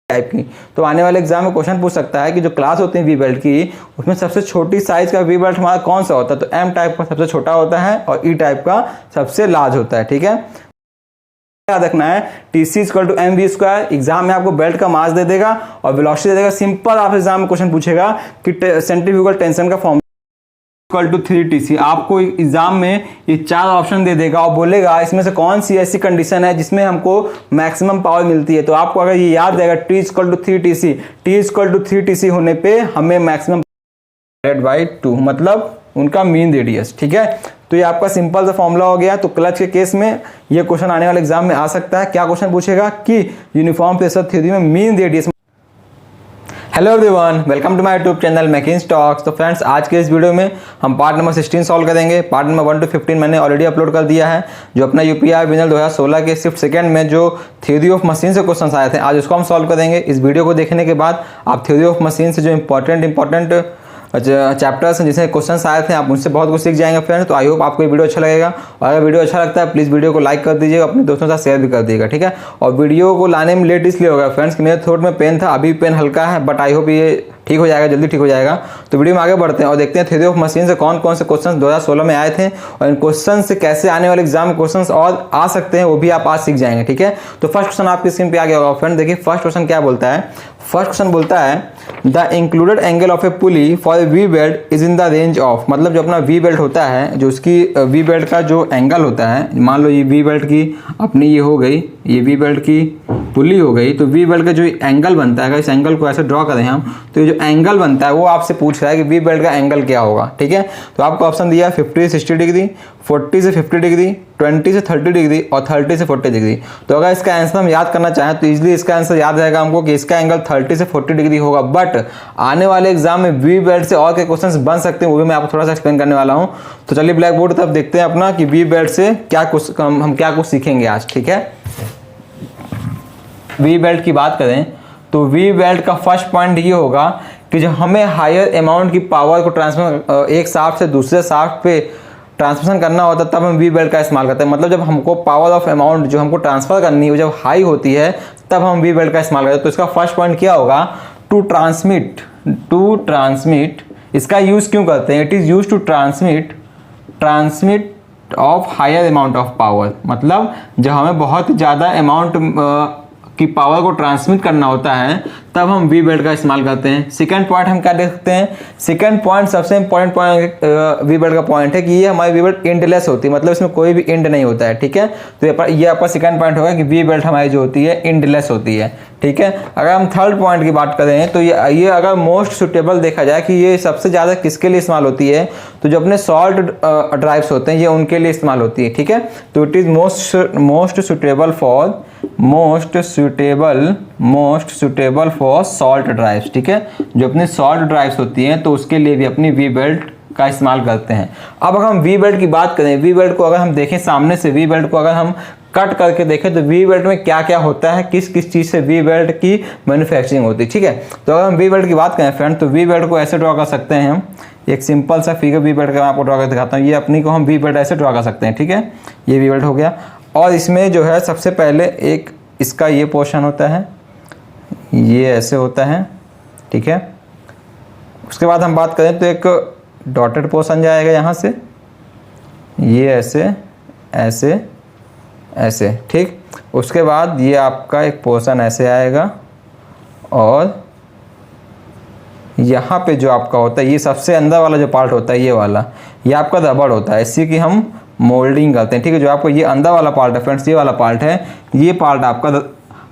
Type की। तो आने वाले एग्जाम में क्वेश्चन पूछ सकता है कि जो क्लास होती है वी बेल्ट की, उसमें सबसे छोटी साइज का वी बेल्ट हमारा कौन सा होता है। तो एम टाइप का सबसे छोटा होता है और ई टाइप का सबसे लार्ज होता है। ठीक है, याद रखना है TC = mv²। एग्जाम में आपको बेल्ट का मास दे देगा और वेलोसिटी दे देगा। सिंपल आप एग्जाम में क्वेश्चन पूछेगा कि सेंट्रीफ्यूगल टेंशन का फॉर्मूला = 3TC। आपको एग्जाम में ये 4 ऑप्शन दे देगा और बोलेगा इसमें से कौन सी ऐसी कंडीशन है जिसमें हमको मैक्सिमम पावर मिलती है। तो आपको अगर ये याद रहेगा T = 3TC, T = 3TC होने पे हमें मैक्सिमम /2 मतलब उनका मीन रेडियस। ठीक है, तो ये आपका सिंपल सा फॉर्मूला हो गया। तो क्लच के केस में ये क्वेश्चन आने वाले एग्जाम में आ सकता है। क्या क्वेश्चन पूछेगा कि यूनिफॉर्म प्रेशर थ्योरी में mean radius. Hello everyone, welcome to my YouTube channel Mackins Talks. तो फ्रेंड्स, आज के इस वीडियो में हम पार्ट नंबर 16 सॉल्व करेंगे। पार्ट नंबर 1 to 15 मैंने ऑलरेडी अपलोड कर दिया है। जो अपना यूपीआई विनल 2016 के शिफ्ट सेकंड में जो थ्योरी ऑफ मशीन से क्वेश्चन आए थे, आज उसको हम सॉल्व करेंगे। इस वीडियो को देखने के बाद आप थ्योरी ऑफ मशीन से जो इंपॉर्टेंट चैप्टर्स हैं जिससे क्वेश्चंस आए थे, आप उनसे बहुत कुछ सीख जाएंगे फ्रेंड। तो आई होप आपको ये वीडियो अच्छा लगेगा। और अगर वीडियो अच्छा लगता है प्लीज़ वीडियो को लाइक कर दीजिएगा, अपने दोस्तों के साथ शेयर भी कर दीजिएगा। ठीक है, और वीडियो को लाने में लेट इसलिए होगा फ्रेंड्स कि मेरे थ्रोट में पेन था, अभी पेन हल्का है, बट आई होप ये ठीक हो जाएगा, जल्दी ठीक हो जाएगा। तो वीडियो में आगे बढ़ते हैं और देखते हैं थ्योरी ऑफ मशीन से कौन कौन से क्वेश्चन 2016 में आए थे और इन क्वेश्चन से कैसे आने वाले एग्जाम में क्वेश्चन और आ सकते हैं, वो भी आप आज सीख जाएंगे। ठीक है, तो फर्स्ट क्वेश्चन आपकी स्क्रीन पे आ गया होगा फ्रेंड। देखिए फर्स्ट क्वेश्चन क्या बोलता है। फर्स्ट क्वेश्चन बोलता है the included angle of A pulley for we belt is in the range of. मतलब जो अपना वी बेल्ट होता है, जो उसकी वी बेल्ट का जो एंगल होता है, मान लो ये वी बेल्ट की अपनी ये हो गई, ये वी बेल्ट की पुली हो गई। तो वी बेल्ट का जो एंगल बनता है, इस एंगल को ऐसे ड्रॉ करें हम, तो ये जो एंगल बनता है वो आपसे पूछ रहा है कि वी बेल्ट का एंगल क्या होगा। ठीक है, तो आपको ऑप्शन दिया 50 से 60 डिग्री, 40 से 50 डिग्री, 20 से 30 डिग्री और 30 से 40 डिग्री। तो अगर इसका आंसर हम याद करना चाहें तो इजीली इसका आंसर याद रहेगा हमको कि इसका एंगल 30 से 40 डिग्री होगा। बट आने वाले एग्जाम में वी बेल्ट से और क्या क्वेश्चंस बन सकते हैं वो भी मैं आपको थोड़ा सा एक्सप्लेन करने वाला हूं। तो चलिए ब्लैक बोर्ड तब देखते हैं अपना कि वी बेल्ट से हम क्या कुछ सीखेंगे आज। ठीक है, वी बेल्ट की बात करें तो वी बेल्ट का फर्स्ट पॉइंट ये होगा कि जो हमें हायर अमाउंट की पावर को ट्रांसफर एक शाफ्ट से दूसरे शाफ्ट पे ट्रांसमिशन करना होता है, तब हम वी बेल्ट का इस्तेमाल करते हैं। मतलब जब हमको पावर ऑफ अमाउंट जो हमको ट्रांसफर करनी है जब हाई होती है तब हम वी बेल्ट का इस्तेमाल करते हैं। तो इसका फर्स्ट पॉइंट क्या होगा, टू ट्रांसमिट। इसका यूज क्यों करते हैं, it is use to transmit of higher amount of power. मतलब जब हमें बहुत ज़्यादा अमाउंट की पावर को ट्रांसमिट करना होता है तब हम वी बेल्ट का इस्तेमाल करते हैं। सेकंड पॉइंट हम क्या देखते हैं, सेकंड पॉइंट सबसे इंपॉर्टेंट पॉइंट वी बेल्ट का पॉइंट है कि ये हमारी वी बेल्ट एंडलेस होती है, मतलब इसमें कोई भी एंड नहीं होता है। ठीक है, तो ये आपका सेकंड पॉइंट होगा कि वी बेल्ट हमारी जो होती है एंडलेस होती है। ठीक है, अगर हम थर्ड पॉइंट की बात करें तो ये अगर मोस्ट सुटेबल देखा जाए कि ये सबसे ज़्यादा किसके लिए इस्तेमाल होती है, तो जो अपने सॉल्ट ड्राइव्स होते हैं ये उनके लिए इस्तेमाल होती है। ठीक है, तो it is most suitable for salt drives. ठीक है, जो अपनी सॉल्ट ड्राइव्स होती हैं तो उसके लिए भी अपनी वी बेल्ट का इस्तेमाल करते हैं। अब अगर हम वी बेल्ट की बात करें, वी बेल्ट को अगर हम देखें सामने से, वी बेल्ट को अगर हम कट करके देखें तो वी बेल्ट में क्या क्या होता है, किस किस चीज़ से वी बेल्ट की मैन्युफैक्चरिंग होती है। ठीक है, तो अगर हम वी बेल्ट की बात करें फ्रेंड तो वी बेल्ट को ऐसे ड्रॉ कर सकते हैं हम। एक सिंपल सा फिगर वी बेल्ट का मैं आपको ड्रॉ कर दिखाता हूँ। ये अपनी को हम वी बेल्ट ऐसे ड्रॉ कर सकते हैं। ठीक है, ये वी बेल्ट हो गया और इसमें जो है सबसे पहले एक इसका ये पोर्शन होता है, ये ऐसे होता है। ठीक है, उसके बाद हम बात करें तो एक डॉटेड पोर्शन जाएगा यहाँ से, ये ऐसे ऐसे ऐसे। ठीक, उसके बाद ये आपका एक पोर्शन ऐसे आएगा और यहाँ पे जो आपका होता है ये सबसे अंदर वाला जो पार्ट होता है ये वाला, ये आपका रबड़ होता है, इसी की हम मोल्डिंग करते हैं। ठीक है, जो आपको ये अंदर वाला पार्ट है फ्रेंड्स, ये वाला पार्ट है, ये पार्ट आपका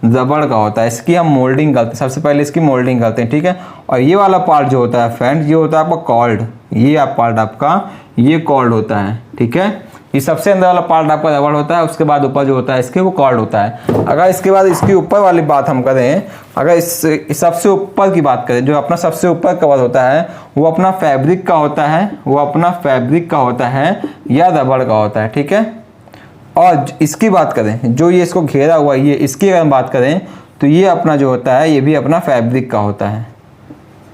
रबड़ का होता है, इसकी हम मोल्डिंग करते हैं, सबसे पहले इसकी मोल्डिंग करते हैं। ठीक है, और ये वाला पार्ट जो होता है फ्रेंड्स ये होता है आपका कॉल्ड, ये पार्ट आपका ये कॉल्ड होता है। ठीक है, ये सबसे अंदर वाला पार्ट आपका रबड़ होता है, उसके बाद ऊपर जो होता है इसके वो कॉर्ड होता है। अगर इसके बाद इसके ऊपर वाली बात हम करें, अगर इस सबसे ऊपर की बात करें, जो अपना सबसे ऊपर कवर होता है वो अपना फैब्रिक का होता है, या रबड़ का होता है। ठीक है, और इसकी बात करें जो ये इसको घेरा हुआ ये इसकी अगर हम बात करें तो ये अपना जो होता है ये भी अपना फैब्रिक का होता है।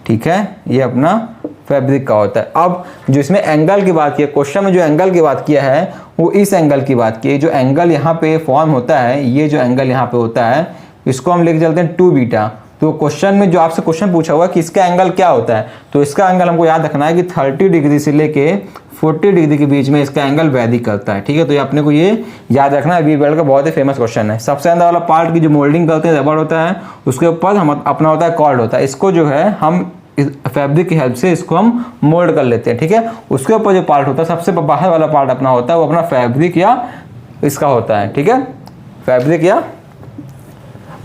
ठीक है, ये अपना फैब्रिक का होता है। अब जो इसमें एंगल की बात की है, क्वेश्चन में जो एंगल की बात किया है वो इस एंगल की बात की है। जो एंगल यहाँ पे फॉर्म होता है, ये जो एंगल यहाँ पे होता है इसको हम लेके चलते हैं 2 बीटा। तो क्वेश्चन में जो आपसे क्वेश्चन पूछा हुआ है कि इसका एंगल क्या होता है, तो इसका एंगल हमको याद रखना है कि 30 डिग्री से लेके 40 डिग्री के बीच में इसका एंगल वैरी करता है, ठीक है। तो ये अपने को ये याद रखना है, वी वेल्ड का बहुत ही फेमस क्वेश्चन है। सबसे अंदर वाला पार्ट की जो मोल्डिंग करते हैं रबड़ होता है, उसके ऊपर हम अपना होता है कॉर्ड होता है, इसको जो है हम फैब्रिक की हेल्प से इसको हम मोल्ड कर लेते हैं, ठीक है। उसके ऊपर जो पार्ट होता है, सबसे बाहर वाला पार्ट अपना होता है, वो अपना फैब्रिक या इसका होता है, ठीक है, फैब्रिक या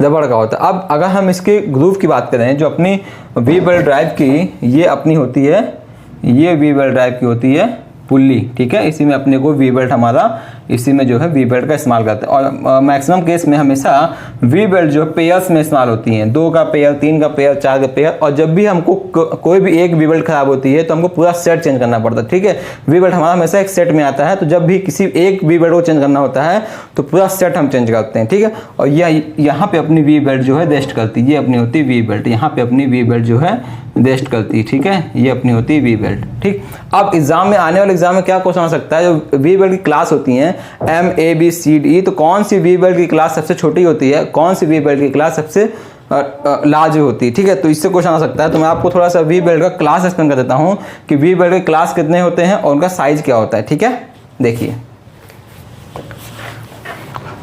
रबड़ का होता है। अब अगर हम इसके ग्रूव की बात करें, जो अपनी वी वेल्ड ड्राइव की ये अपनी होती है, ये वी वेल्ड ड्राइव की होती है पुल्ली, ठीक है। इसी में अपने को वी बेल्ट हमारा इसी में जो है वी बेल्ट का इस्तेमाल करते हैं। और मैक्सिमम केस में हमेशा वी बेल्ट जो पेयर्स में इस्तेमाल होती हैं, 2 का पेयर, 3 का पेयर, 4 का पेयर। और जब भी हमको कोई भी एक वी बेल्ट खराब होती है तो हमको पूरा सेट चेंज करना पड़ता है, ठीक है। वी बेल्ट हमारा हमेशा एक सेट में आता है, तो जब भी किसी एक वी बेल्ट को चेंज करना होता है तो पूरा सेट हम चेंज करते हैं, ठीक है। और यहाँ पे अपनी वी बेल्ट जो है रेस्ट करती है, ये अपनी होती है वी बेल्ट, यहाँ पे अपनी वी बेल्ट जो है रेस्ट करती है, ठीक है। ये अपनी होती है वी बेल्ट, ठीक। अब एग्जाम में, आने वाले एग्जाम में क्या क्वेश्चन आ सकता है, जो वी बेल्ट की क्लास होती है MABCD, तो कौन सी वी बेल्ट की क्लास सबसे छोटी होती है, कौन सी वी बेल्ट की क्लास सबसे लार्ज होती है, ठीक है। तो इससे क्वेश्चन आ सकता है। तो मैं आपको थोड़ा सा वी बेल्ट का क्लास एक्सप्लेन कर देता हूँ कि वी बेल्ट के क्लास कितने होते हैं और उनका साइज क्या होता है, ठीक है। देखिए,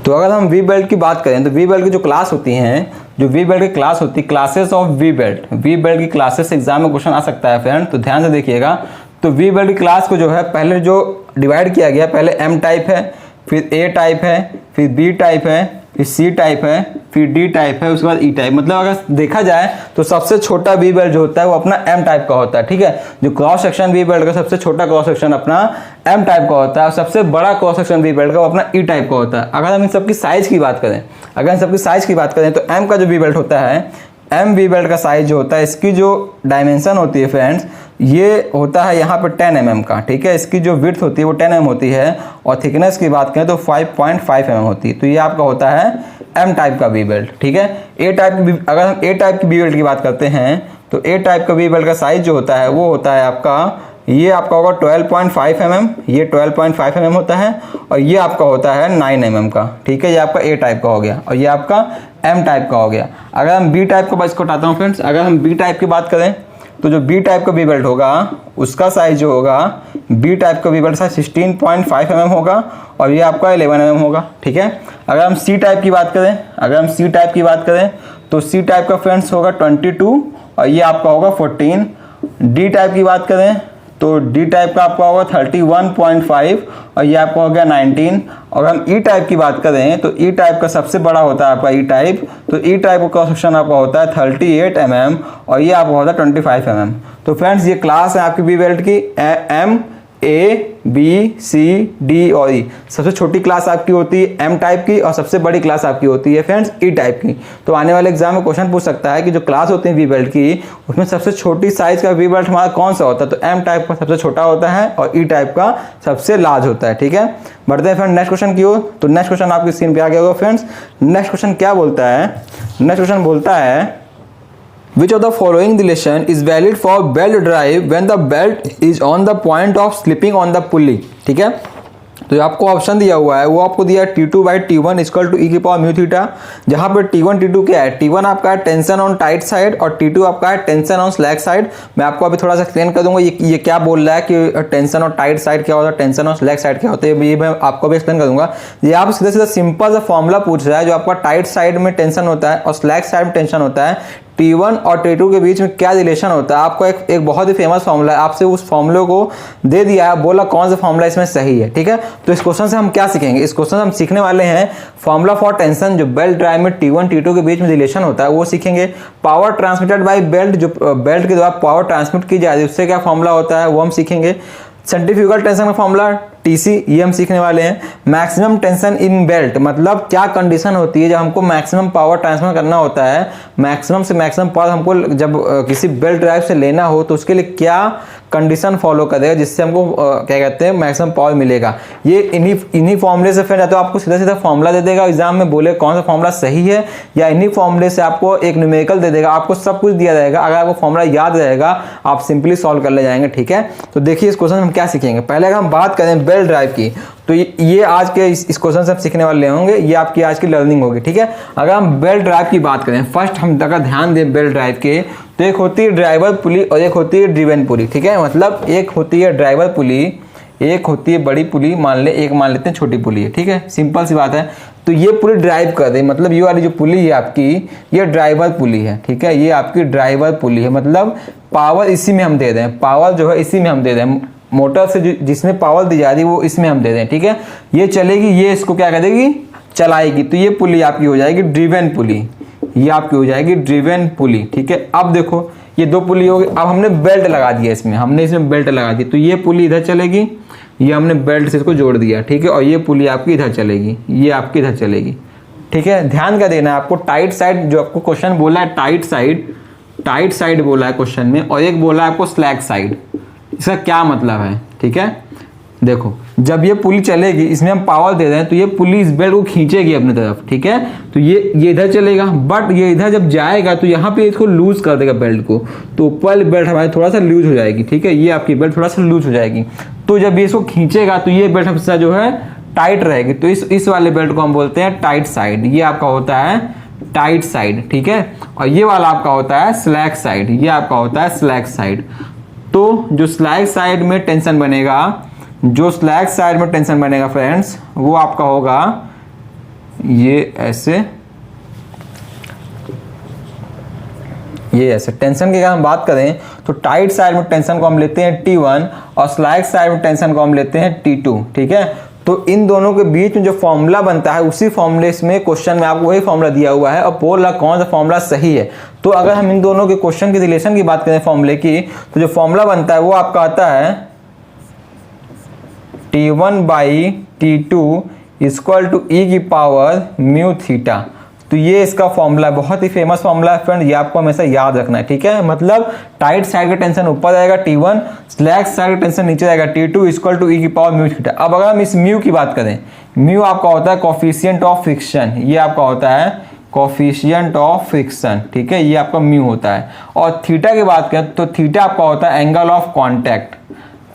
तो अगर हम वी बेल्ट की बात करें तो वी बेल्ट की जो क्लास होती हैं, जो वी बेल्ट की क्लास होती है, क्लासेस ऑफ वी बेल्ट की क्लासेस एग्जाम में क्वेश्चन आ सकता है फ्रेंड, तो ध्यान से देखिएगा। तो वी बेल्ट की क्लास को जो है पहले जो डिवाइड किया गया, पहले M टाइप है, फिर A टाइप है, फिर B टाइप है, फिर C टाइप है, फिर D टाइप है, उसके बाद E टाइप। मतलब अगर देखा जाए तो सबसे छोटा वी बेल्ट जो होता है वो अपना M टाइप का होता है, ठीक है। जो क्रॉस सेक्शन वी बेल्ट का सबसे छोटा क्रॉस सेक्शन अपना M टाइप का होता है, और सबसे बड़ा क्रॉस सेक्शन वी बेल्ट का वो अपना E टाइप का होता है। अगर हम इन सबकी साइज की बात करें, तो M का जो वी बेल्ट होता है, M वी बेल्ट का साइज जो होता है, इसकी जो डायमेंशन होती है फ्रेंड्स, ये होता है यहाँ पे 10 mm का, ठीक है। इसकी जो विड्थ होती है वो 10 mm होती है, और थिकनेस की बात करें तो 5.5 mm होती है। तो ये आपका होता है M टाइप का वी बेल्ट, ठीक है। अगर हम A टाइप की वी बेल्ट की बात करते हैं, तो A टाइप का वी बेल्ट का साइज जो होता है वो होता है आपका, ये आपका होगा 12.5 mm, ये 12.5 mm होता है, और ये आपका होता है 9 mm का, ठीक है। ये आपका A टाइप का हो गया, और ये आपका M टाइप का हो गया। अगर हम B टाइप का इसको हटाता हूँ फ्रेंड्स, अगर हम B टाइप की बात करें तो जो B टाइप का वी बेल्ट होगा उसका साइज जो होगा, B टाइप का वी बेल्ट साइज 16.5 mm होगा, और ये आपका 11 mm होगा, ठीक है। अगर हम C टाइप की बात करें, तो C टाइप का फ्रेंड्स होगा 22, और ये आपका होगा 14। D टाइप की बात करें तो D टाइप का आपका होगा 31.5, और ये आपका हो गया 19। और हम E टाइप की बात करें तो E टाइप का सबसे बड़ा होता है आपका E टाइप, तो E टाइप का क्रॉस सेक्शन आपका होता है 38 mm, और ये आपका होता है 25 mm। तो फ्रेंड्स ये क्लास है आपकी वी बेल्ट की MABCD और E। सबसे छोटी क्लास आपकी होती है M टाइप की, और सबसे बड़ी क्लास आपकी होती है फ्रेंड्स E टाइप की। तो आने वाले एग्जाम में क्वेश्चन पूछ सकता है कि जो क्लास होती है वी बेल्ट की, उसमें सबसे छोटी साइज का वी बेल्ट हमारा कौन सा होता है, तो M टाइप का सबसे छोटा होता है और E टाइप का सबसे लार्ज होता है, ठीक है। बढ़ते हैं फ्रेंड नेक्स्ट क्वेश्चन की ओर। तो नेक्स्ट क्वेश्चन आपकी स्क्रीन पे आ गया होगा फ्रेंड्स। नेक्स्ट क्वेश्चन क्या बोलता है, नेक्स्ट क्वेश्चन बोलता है Which of the following relation is valid for belt drive when the belt is on the point of slipping on the pulley, ठीक है। तो जो आपको ऑप्शन दिया हुआ है वो आपको दिया T2/T1 इक्वल टू E⁻μθ, जहाँ पे T1 T2 क्या है, T1 आपका है टेंशन ऑन टाइट साइड और T2 आपका है टेंशन ऑन स्लैक साइड। मैं आपको अभी थोड़ा सा एक्सप्लेन कर दूंगा ये क्या बोल रहा है कि टेंशन ऑन टाइट साइड क्या होता है, टेंशन ऑन स्लैक साइड क्या होता है, ये मैं आपको भी एक्सप्लेन कर दूंगा। ये आप सीधा सीधा सिंपल सा फॉर्मूला पूछ रहा है, जो आपका टाइट साइड में टेंशन होता है और स्लैक साइड में टेंशन होता है, T1 और T2 के बीच में क्या रिलेशन होता है। आपको एक बहुत ही फेमस फॉर्मूला है, आपसे उस फॉर्मूले को दे दिया है, बोला कौन सा फॉर्मूला इसमें सही है, ठीक है। तो इस क्वेश्चन से हम क्या सीखेंगे, इस क्वेश्चन से हम सीखने वाले हैं फॉर्मूला फॉर टेंशन, जो बेल्ट ड्राइव में T1 T2 के बीच में रिलेशन होता है वो सीखेंगे। पावर ट्रांसमिटेड बाय बेल्ट, जो बेल्ट के द्वारा पावर ट्रांसमिट की जा रही है उससे क्या फॉर्मूला होता है वो हम सीखेंगे। सेंट्रीफ्यूगल टेंशन का फॉर्मूला TC, ये हम सीखने वाले हैं। मैक्सिमम टेंशन इन बेल्ट, मतलब क्या कंडीशन होती है जब हमको मैक्सिमम पावर ट्रांसफर करना होता है, मैक्सिमम से मैक्सिमम पावर हमको जब किसी बेल्ट ड्राइव से लेना हो तो उसके लिए क्या कंडीशन फॉलो करेगा जिससे हमको क्या कहते हैं मैक्सिमम पावर मिलेगा। ये इन्हीं फॉर्मूले से फिर या तो आपको सीधा सीधा फॉर्मूला दे देगा एग्जाम में, बोले कौन सा फॉर्मूला सही है, या इन्हीं फॉर्मूले से आपको एक न्यूमेरिकल दे देगा, आपको सब कुछ दिया जाएगा। अगर आपको फॉर्मूला याद रहेगा आप सिंपली सॉल्व कर ले जाएंगे, ठीक है। तो देखिए इस क्वेश्चन में हम क्या सीखेंगे। पहले अगर हम बात करें बेल्ट ड्राइव की, तो ये आज के इस क्वेश्चन से हम सीखने वाले होंगे, ये आपकी आज की लर्निंग होगी, ठीक है। अगर हम बेल्ट ड्राइव की बात करें, फर्स्ट हम अगर ध्यान दें बेल्ट ड्राइव के, तो एक होती है ड्राइवर पुली और एक होती है ड्रिवन पुली, ठीक है। मतलब एक होती है ड्राइवर पुली, एक होती है बड़ी पुली, एक मान लेते हैं छोटी पुली है, ठीक है। सिंपल सी बात है। तो ये पुली ड्राइव कर रही, मतलब ये वाली जो पुली है आपकी, ये ड्राइवर पुली है, ठीक है। ये आपकी ड्राइवर पुली है, मतलब पावर इसी में हम दे रहे हैं, पावर जो है इसी में हम दे रहे हैं, मोटर से जिसमें पावर दी जा रही है वो इसमें हम दे दें, ठीक है। ये चलेगी, ये इसको क्या करेगी, चलाएगी। तो ये पुली आपकी हो जाएगी ड्रिवन पुली, ये आपकी हो जाएगी ड्रिवन पुली, ठीक है। अब देखो ये दो पुली हो गई, अब हमने बेल्ट लगा दिया इसमें, हमने इसमें बेल्ट लगा दी, तो ये पुली इधर चलेगी, ये हमने बेल्ट से इसको जोड़ दिया, ठीक है। और ये पुली आपकी इधर चलेगी, ये आपकी इधर चलेगी, ठीक है। ध्यान क्या देना है आपको, टाइट साइड जो आपको क्वेश्चन बोला है, टाइट साइड बोला है क्वेश्चन में, और एक बोला है आपको स्लैक साइड। इसका क्या मतलब है, ठीक है। देखो जब ये पुली चलेगी, इसमें हम पावर दे रहे हैं, तो ये पुली इस बेल्ट को खींचेगी अपनी तरफ, ठीक है। तो ये इधर चलेगा, बट ये इधर जब जाएगा तो यहाँ पे इसको लूज कर देगा बेल्ट को, तो ऊपर वाली बेल्ट हमारी थोड़ा सा लूज हो जाएगी, ठीक है। ये आपकी बेल्ट थोड़ा सा लूज हो जाएगी, तो जब ये इसको खींचेगा तो ये बेल्ट हमेशा जो है टाइट रहेगी। तो इस वाले बेल्ट को हम बोलते हैं टाइट साइड, ये आपका होता है टाइट साइड, ठीक है। और ये वाला आपका होता है स्लैक साइड, ये आपका होता है स्लैक साइड। तो जो स्लैक साइड में टेंशन बनेगा, जो स्लैक साइड में टेंशन बनेगा फ्रेंड्स, वो आपका होगा ये ऐसे, ये ऐसे। टेंशन की अगर हम बात करें तो टाइट साइड में टेंशन को हम लेते हैं T1 और स्लैक साइड में टेंशन को हम लेते हैं T2, ठीक है। तो इन दोनों के बीच में जो फॉर्मूला बनता है, उसी फॉर्मूले में क्वेश्चन में आपको वही फॉर्मूला दिया हुआ है और बोल रहा कौन सा फॉर्मूला सही है। तो अगर हम इन दोनों के क्वेश्चन की रिलेशन की बात करें फॉर्मूले की, तो जो फॉर्मूला बनता है वो आपका आता है T1/T2 इक्वल टू e की पावर म्यू थीटा। तो ये इसका फॉर्मूला है, बहुत ही फेमस फॉर्मूला है फ्रेंड, ये आपको हमेशा याद रखना है, ठीक है। मतलब टाइट साइड का टेंशन ऊपर जाएगा T1, स्लैक साइड का टेंशन नीचे जाएगा T2 इक्वल टू e की पावर म्यू थीटा। अब अगर हम इस म्यू की बात करें, म्यू आपका होता है कोफिशिएंट ऑफ फ्रिक्शन, ये आपका होता है कोफिशिएंट ऑफ फ्रिक्शन, ठीक है, ये आपका म्यू होता है। और थीटा की बात करें तो थीटा आपका होता है एंगल ऑफ कॉन्टैक्ट।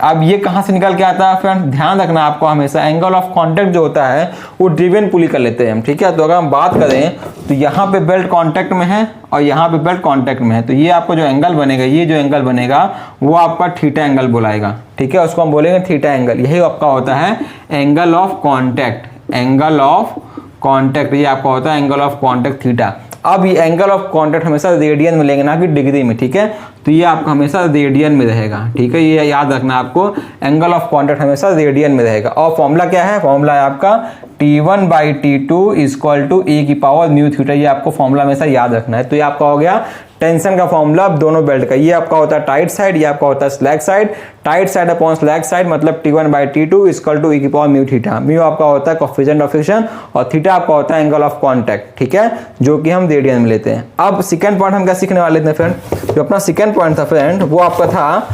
अब ये कहाँ से निकल के आता है फ्रेंड, ध्यान रखना आपको हमेशा, एंगल ऑफ कांटेक्ट जो होता है वो ड्रिवन पुली कर लेते हैं हम, ठीक है। तो अगर हम बात करें तो यहाँ पे बेल्ट कांटेक्ट में है और यहाँ पे बेल्ट कांटेक्ट में है, तो ये आपका जो एंगल बनेगा, ये जो एंगल बनेगा वो आपका थीटा एंगल बुलाएगा, ठीक है। उसको हम बोलेंगे थीटा एंगल, यही आपका होता है angle of contact, angle of contact, ये आपका होता है एंगल ऑफ कॉन्टैक्ट थीटा। अब ये एंगल ऑफ कॉन्टैक्ट हमेशा रेडियन में लेंगे, ना कि डिग्री में, ठीक है। तो ये आपका हमेशा रेडियन में रहेगा, ठीक है, ये याद रखना आपको, एंगल ऑफ कॉन्टैक्ट हमेशा रेडियन में रहेगा। और फॉर्मूला क्या है, फॉर्मूला है आपका T1/T2 इक्वल टू e की पावर म्यू थीटा, ये आपको फॉर्मूला हमेशा याद रखना है। तो ये आपका हो गया टेंशन का फॉर्मूला दोनों बेल्ट का। ये आपका होता है टाइट साइड, ये आपका होता है slack side. Tight side upon slack side मतलब T1/T2 इक्वल टू e की पावर म्यू थीटा। म्यू आपका होता है कोफिशिएंट ऑफ फ्रिक्शन और थीटा आपका होता है एंगल ऑफ कॉन्टैक्ट, ठीक है, जो कि हम रेडियन में लेते हैं। अब सेकंड पॉइंट हम क्या सीखने वाले थे फ्रेंड, जो अपना सेकंड पॉइंट था फ्रेंड, वो आपका था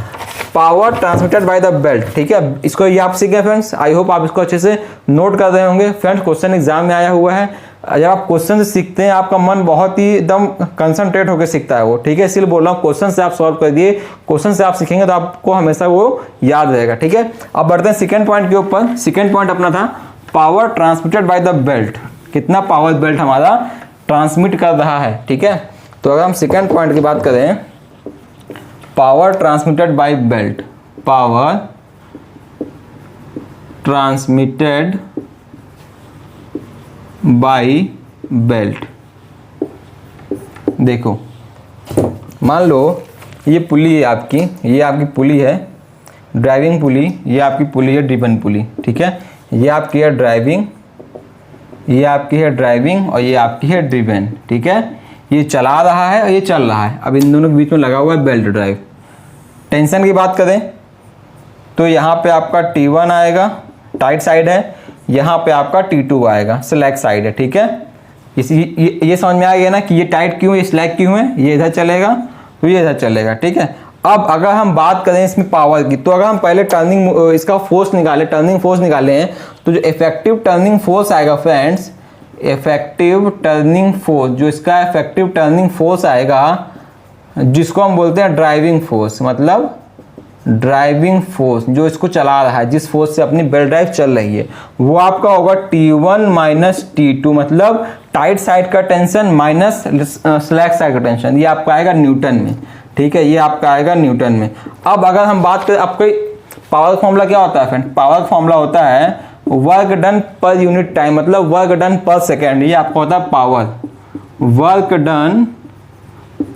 power transmitted by the belt, ठीक है। इसको ये आप सीख गए फ्रेंड्स, आई होप आप इसको अच्छे से नोट कर रहे होंगे फ्रेंड्स। क्वेश्चन एग्जाम में आया हुआ है, जब आप क्वेश्चन से सीखते हैं आपका मन बहुत ही एकदम कंसंट्रेट होकर सीखता है वो, ठीक है। इसलिए बोल रहा हूँ क्वेश्चन से आप सॉल्व कर दिए, क्वेश्चन से आप सीखेंगे तो आपको हमेशा वो याद रहेगा, ठीक है। अब बढ़ते हैं सेकंड पॉइंट के ऊपर। सेकंड पॉइंट अपना था power transmitted by the belt, कितना पावर बेल्ट हमारा ट्रांसमिट कर रहा है, ठीक है। तो अगर हम सेकंड पॉइंट की बात करें, power transmitted by belt, power transmitted by belt. देखो मान लो ये पुली है आपकी, ये आपकी पुली है ड्राइविंग पुली, ये आपकी पुली है ड्रिवन पुली, ठीक है। ये आपकी है ड्राइविंग, ये आपकी है ड्राइविंग और ये आपकी है ड्रिवन, ठीक है। ये चला रहा है और ये चल रहा है। अब इन दोनों के बीच में लगा हुआ है बेल्ट ड्राइव। टेंशन की बात करें तो यहाँ पे आपका T1 आएगा, टाइट साइड है, यहाँ पे आपका T2 आएगा, स्लैक साइड है, ठीक है। ये समझ में आ गया ना कि ये टाइट क्यों, ये स्लैक क्यों है, ये इधर चलेगा तो ये इधर चलेगा, ठीक है। अब अगर हम बात करें इसमें पावर की, तो अगर हम पहले टर्निंग इसका फोर्स निकालें, टर्निंग फोर्स निकालें, तो जो इफेक्टिव टर्निंग फोर्स आएगा फ्रेंड्स, इफेक्टिव टर्निंग फोर्स, जो इसका इफेक्टिव टर्निंग फोर्स आएगा, जिसको हम बोलते हैं ड्राइविंग फोर्स, मतलब ड्राइविंग फोर्स जो इसको चला रहा है, जिस फोर्स से अपनी बेल्ट ड्राइव चल रही है, वो आपका होगा T1 माइनस T2, मतलब टाइट साइड का टेंशन माइनस स्लैक साइड का टेंशन। ये आपका आएगा न्यूटन में, ठीक है, ये आपका आएगा न्यूटन में। अब अगर हम बात करें, आपका पावर फॉर्मूला क्या होता है फ्रेंड? पावर फॉर्मूला होता है work done per unit time, मतलब वर्क डन पर सेकेंड। ये आपका होता है पावर, वर्क डन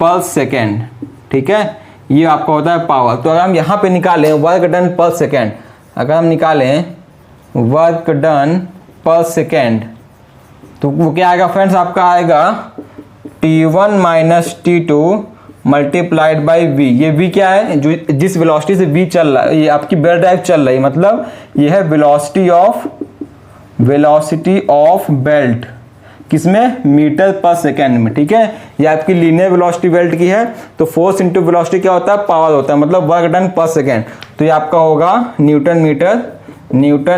पर सेकेंड, ठीक है, ये आपका होता है पावर। तो अगर हम यहाँ पे निकालें वर्क डन पर सेकेंड, अगर हम निकालें वर्क डन पर सेकेंड, तो वो क्या आएगा फ्रेंड्स? आपका आएगा T1 minus T2 multiplied by V। ये V क्या है? जो जिस वेलोसिटी से V चल रहा है, ये आपकी बेल्ट ड्राइव चल रही है, मतलब ये है वेलोसिटी ऑफ बेल्ट, किसमें? मीटर पर सेकेंड में, ठीक है। ये आपकी लीनियर वेलोसिटी बेल्ट की है, तो फोर्स इंटू वेलोसिटी क्या होता है? पावर होता है, मतलब वर्क डन पर सेकेंड। तो ये आपका होगा न्यूटन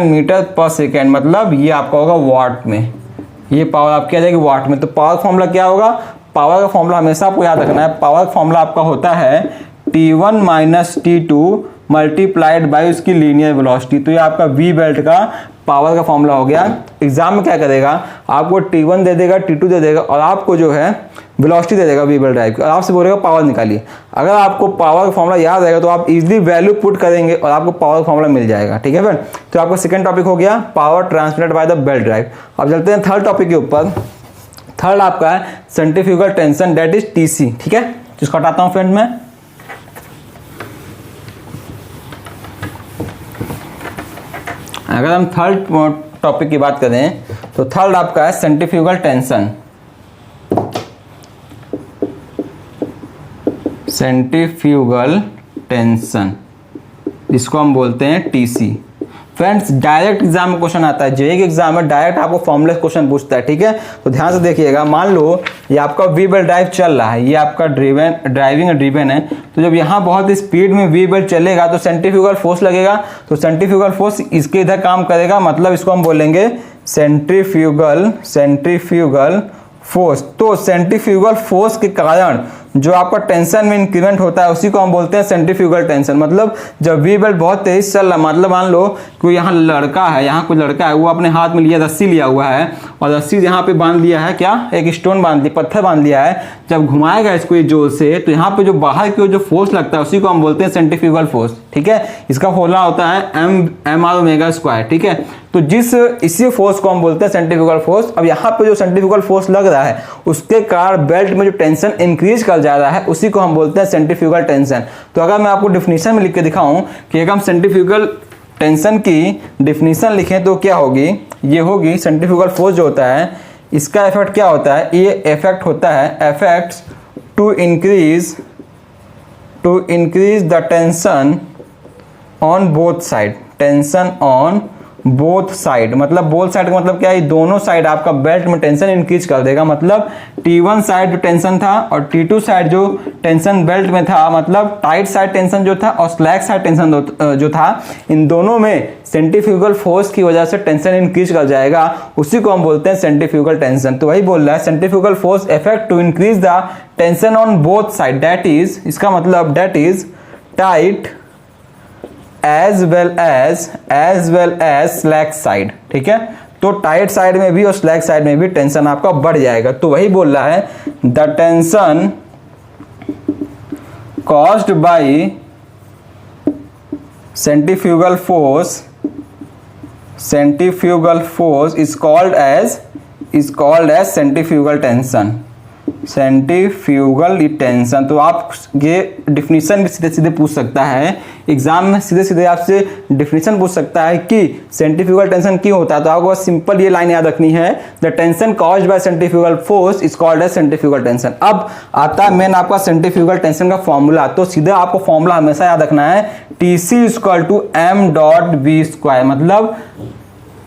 मीटर पर सेकेंड, मतलब ये आपका होगा वाट में। ये पावर आपकी आ जाएगी वाट में। तो पावर फॉर्मूला क्या होगा? पावर का फॉर्मूला हमेशा आपको याद रखना है। पावर फॉर्मूला आपका होता है T1 minus T2 multiplied by उसकी लीनियर वेलोसिटी। तो ये आपका V बेल्ट का पावर का फॉर्मूला हो गया। एग्जाम में क्या करेगा? आपको T1 दे देगा, T2 दे देगा, और आपको जो है वेलोसिटी दे देगा V बेल्ट ड्राइव की, और आपसे बोलेगा पावर निकालिए। अगर आपको पावर का फॉर्मूला याद रहेगा तो आप इजीली वैल्यू पुट करेंगे और आपको पावर फॉर्मूला मिल जाएगा, ठीक है फ्रेंड। तो आपका सेकंड टॉपिक हो गया power transmitted by the belt drive. अब चलते हैं थर्ड टॉपिक के ऊपर। थर्ड आपका है centrifugal tension, that is TC, ठीक है। जिसको हटाता हूं फ्रेंड मैं। अगर हम थर्ड टॉपिक की बात करें तो थर्ड आपका है सेंट्रीफ्यूगल टेंशन। सेंट्रीफ्यूगल टेंशन, इसको हम बोलते हैं TC। फ्रेंड्स डायरेक्ट एग्जाम में क्वेश्चन आता है, जेईई के एग्जाम में डायरेक्ट आपको फॉर्मूला क्वेश्चन पूछता है, ठीक है। तो ध्यान से देखिएगा, मान लो ये आपका V बेल्ट ड्राइव चल रहा है, ये आपका ड्राइविंग है। तो जब यहाँ बहुत स्पीड में V बेल्ट चलेगा तो सेंट्रीफ्यूगल फोर्स लगेगा, तो सेंट्रीफ्यूगल फोर्स इसके इधर काम करेगा, मतलब इसको हम बोलेंगे सेंट्रीफ्यूगल फोर्स। तो सेंट्रीफ्यूगल फोर्स के कारण जो आपका टेंशन में इंक्रीमेंट होता है उसी को हम बोलते हैं सेंट्रीफ्यूगल टेंशन। मतलब जब V बेल्ट बहुत तेज चल रहा है, मतलब मान लो कोई यहाँ लड़का है, यहाँ कोई लड़का है, वो अपने हाथ में लिया रस्सी लिया हुआ है, और रस्सी यहाँ पे बांध लिया है, क्या? एक स्टोन बांध लिया, पत्थर बांध लिया है। जब घुमाएगा इसको ये जोर से, तो यहाँ पे जो बाहर की जो फोर्स लगता है उसी को हम बोलते हैं सेंट्रीफ्यूगल फोर्स, ठीक है। इसका फॉर्मूला होता है mR², ठीक है। तो इसी फोर्स को हम बोलते हैं सेंट्रीफ्यूगल फोर्स। अब यहाँ पे जो सेंट्रीफ्यूगल फोर्स लग रहा है उसके कारण बेल्ट में जो टेंशन इंक्रीज कर जा रहा है उसी को हम बोलते हैं सेंट्रीफ्यूगल टेंशन। तो अगर मैं आपको डिफिनीशन में लिख के दिखाऊं कि अगर हम सेंट्रीफ्यूगल टेंशन की डिफिनीशन लिखें तो क्या होगी? ये होगी सेंट्रीफ्यूगल फोर्स जो होता है इसका इफेक्ट क्या होता है? ये इफेक्ट होता है effects to increase the tension on both side. Tension on both side, मतलब बोथ साइड का मतलब क्या है? दोनों साइड आपका बेल्ट में टेंशन इंक्रीज कर देगा। मतलब T1 साइड जो टेंशन था और T2 साइड जो टेंशन बेल्ट में था, मतलब टाइट साइड टेंशन जो था और स्लैक साइड टेंशन जो था, इन दोनों में सेंट्रीफ्यूगल फोर्स की वजह से टेंशन इंक्रीज कर जाएगा, उसी को हम बोलते हैं सेंट्रीफ्यूगल टेंशन। तो वही बोल रहा है centrifugal force effect to increase the tension on both side, that is, इसका मतलब that is tight as well as slack side, ठीक है। तो टाइट साइड में भी और स्लैक साइड में भी टेंशन आपका बढ़ जाएगा। तो वही बोल रहा है the tension caused by centrifugal force is called as centrifugal tension. Centrifugal tension. तो आप ये डिफिनीशन भी सीधे सीधे पूछ सकता है एग्जाम में, सीधे सीधे आपसे डिफिनीशन पूछ सकता है कि सेंट्रीफ्यूगल टेंशन क्यों होता है। तो आपको सिंपल ये लाइन याद रखनी है, the tension caused by centrifugal force is called as centrifugal tension. अब आता है मेन आपका सेंट्रीफ्यूगल टेंशन का फॉर्मूला। तो सीधे आपको फॉर्मूला हमेशा याद रखना है TC = m.v², मतलब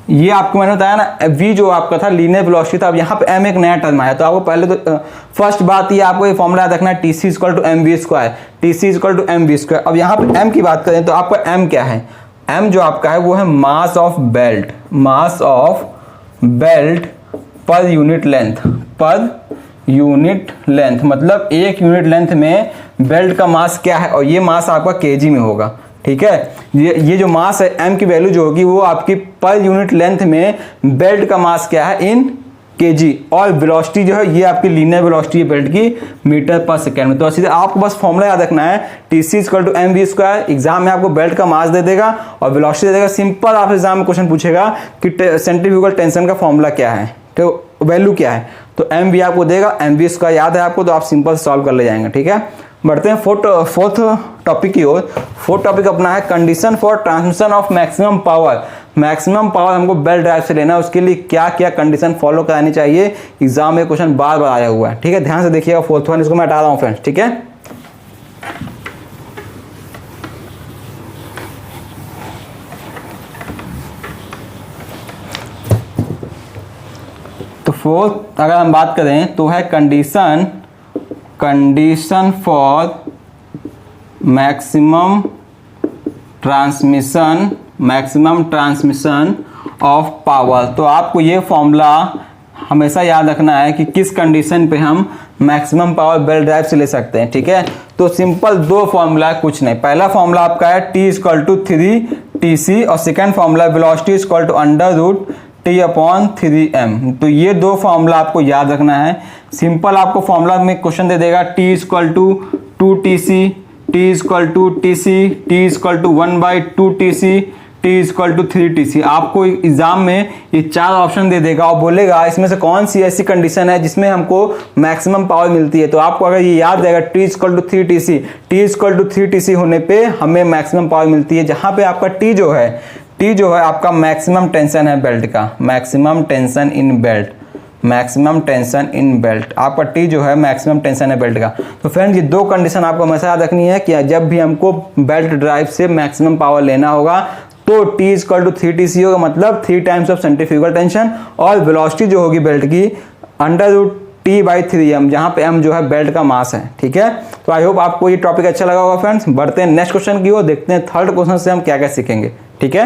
ये आपको मैंने बताया ना, v जो आपका था लीनियर वेलोसिटी था, अब यहाँ पे m एक नया टर्म आया। तो आपको पहले तो फर्स्ट बात ये आपको ये फॉर्मूला याद रखना है, T C equal to M V square, T C equal to M V square. अब यहाँ पे m की बात करें तो आपका m क्या है, m जो आपका है वो है mass of belt, mass of belt per unit length, per unit length, मतलब एक यूनिट लेंथ में बेल्ट का मास क्या है, और ये मास आपका केजी में होगा। ठीक है, ये जो मास है m की वैल्यू जो होगी वो आपकी पर यूनिट लेंथ में बेल्ट का मास क्या है इन केजी, और वेलोसिटी जो है ये आपकी लीनियर वेलोसिटी है बेल्ट की मीटर पर सेकेंड में। तो सीधे आपको बस फॉर्मूला याद रखना है, T C equal to M V square. Exam में आपको बेल्ट का मास दे देगा और वेलोसिटी दे देगा। सिंपल आप एग्जाम में क्वेश्चन पूछेगा कि सेंट्रीफ्यूगल टेंशन का फॉर्मूला क्या है, तो वैल्यू क्या है, तो एम वी आपको देगा, एम वी स्क्वायर याद है आपको, तो आप सिंपल सॉल्व कर ले जाएंगे। ठीक है, बढ़ते हैं फोर्थ टॉपिक की ओर। फोर्थ टॉपिक अपना है condition for transmission of maximum power. Maximum power हमको बेल्ट ड्राइव से लेना है, उसके लिए क्या क्या कंडीशन फॉलो करानी चाहिए, एग्जाम में क्वेश्चन बार बार आया हुआ है। ठीक है, ध्यान से देखिएगा फोर्थ वन, इसको मैं हटा रहा हूँ फ्रेंड्स। ठीक है, तो फोर्थ अगर हम बात करें तो है condition for maximum transmission of power. तो आपको ये फॉर्मूला हमेशा याद रखना है कि किस कंडीशन पे हम मैक्सिमम पावर बेल्ट ड्राइव से ले सकते हैं। ठीक है, तो सिंपल दो फॉर्मूला है, कुछ नहीं। पहला फॉर्मूला आपका है T इक्वल टू 3TC और second formula velocity equal to √T/3m। तो ये दो फॉर्मूला आपको याद रखना है। सिंपल आपको फॉर्मूला में क्वेश्चन दे देगा T equal to 2TC, T equal to TC, T equal to 1/2TC, T equal to 3TC। आपको एग्जाम में ये चार ऑप्शन दे देगा और बोलेगा इसमें से कौन सी ऐसी कंडीशन है जिसमें हमको मैक्सिमम पावर मिलती है। तो आपको अगर ये याद रहेगा T equal to 3TC, T equal to 3TC होने पे हमें मैक्सिमम पावर मिलती है, जहां पे आपका T जो है आपका मैक्सिमम टेंशन है बेल्ट का, maximum tension in belt, maximum tension in belt. आपका T जो है मैक्सिमम टेंशन है बेल्ट का। तो फ्रेंड्स ये दो कंडीशन आपको हमेशा याद रखनी है कि जब भी हमको बेल्ट ड्राइव से मैक्सिमम पावर लेना होगा तो T इक्वल टू 3TC होगा, मतलब 3 टाइम्स ऑफ सेंट्रीफ्यूगल टेंशन, और वेलोसिटी जो होगी बेल्ट की √T/3m, जहां पे m जो है बेल्ट का मास है। ठीक है, तो आई होप आपको ये टॉपिक अच्छा लगा होगा फ्रेंड्स। बढ़ते हैं नेक्स्ट क्वेश्चन की ओर, देखते हैं थर्ड क्वेश्चन से हम क्या क्या सीखेंगे। ठीक है,